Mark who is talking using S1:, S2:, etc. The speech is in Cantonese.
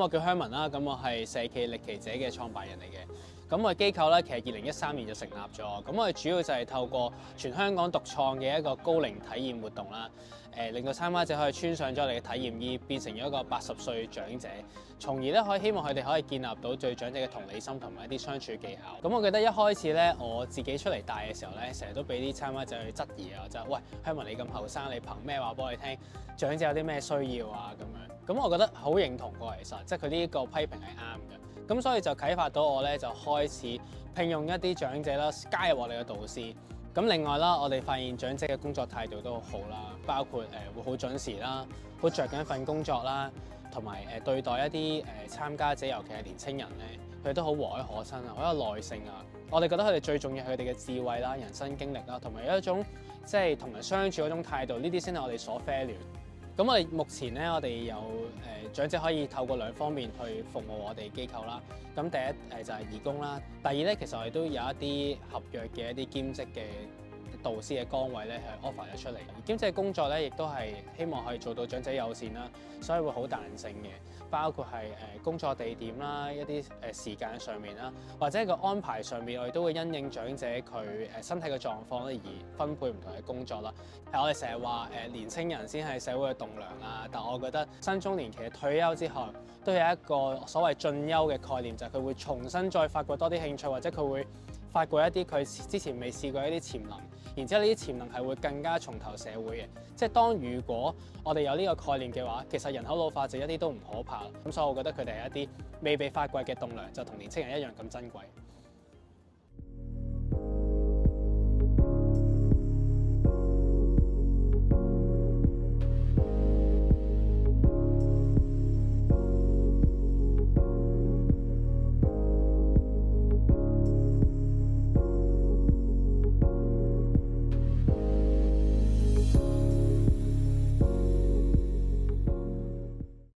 S1: 我叫香文啦，咁我係社企歷奇者嘅創辦人嚟嘅。咁我哋機構咧，其實2013年就成立咗。咁我哋主要就係透過全香港獨創嘅一個高齡體驗活動啦，令到參加者可以穿上咗你嘅體驗衣，變成咗一個80歲長者，從而咧希望佢哋可以建立到對長者嘅同理心同埋一啲相處技巧。咁我記得一開始咧，我自己出嚟帶嘅時候咧，成日都俾啲參加者去質疑啊，就係喂，香文你咁後生，你憑咩話幫你聽長者有啲咩需要啊咁樣？咁我覺得好認同過其實，即係佢呢個批評係啱嘅。咁所以就啟發到我咧，就開始聘用一啲長者啦，加入我哋嘅導師。咁另外啦，我哋發現長者嘅工作態度都好好啦，包括會好準時啦，好着緊份工作啦，同埋對待一啲參加者，尤其係年青人咧，佢哋都好和藹可親啊，好有耐性啊。我哋覺得佢哋最重要係佢哋嘅智慧啦、人生經歷啦，同埋有一種即係同人相處嗰種態度，呢啲先係我哋所 value。咁我哋目前咧，我哋有長者可以透過兩方面去服務我哋機構啦。咁第一就係義工啦，第二咧其實我哋都有一啲合約嘅一啲兼職嘅導師嘅崗位咧係 offer 咗出嚟。兼職嘅工作咧亦都係希望可以做到長者友善啦，所以會好彈性嘅，包括係工作地點啦、一啲時間上面啦，或者個安排上面，我哋都會因應長者佢身體嘅狀況咧而分配唔同嘅工作啦。係我哋成日話年青人先係社會嘅棟梁啦，但我覺得新中年期退休之後都有一個所謂進修嘅概念，就係佢會重新再發掘多啲興趣，或者佢會發掘一啲佢之前未試過一啲潛能，然之後呢啲潛能係會更加重投社會嘅。即係如果我哋有呢個概念嘅話，其實人口老化就一啲都唔可怕。咁所以我覺得佢哋係一啲未被發掘嘅棟梁，就同年青人一樣咁珍貴。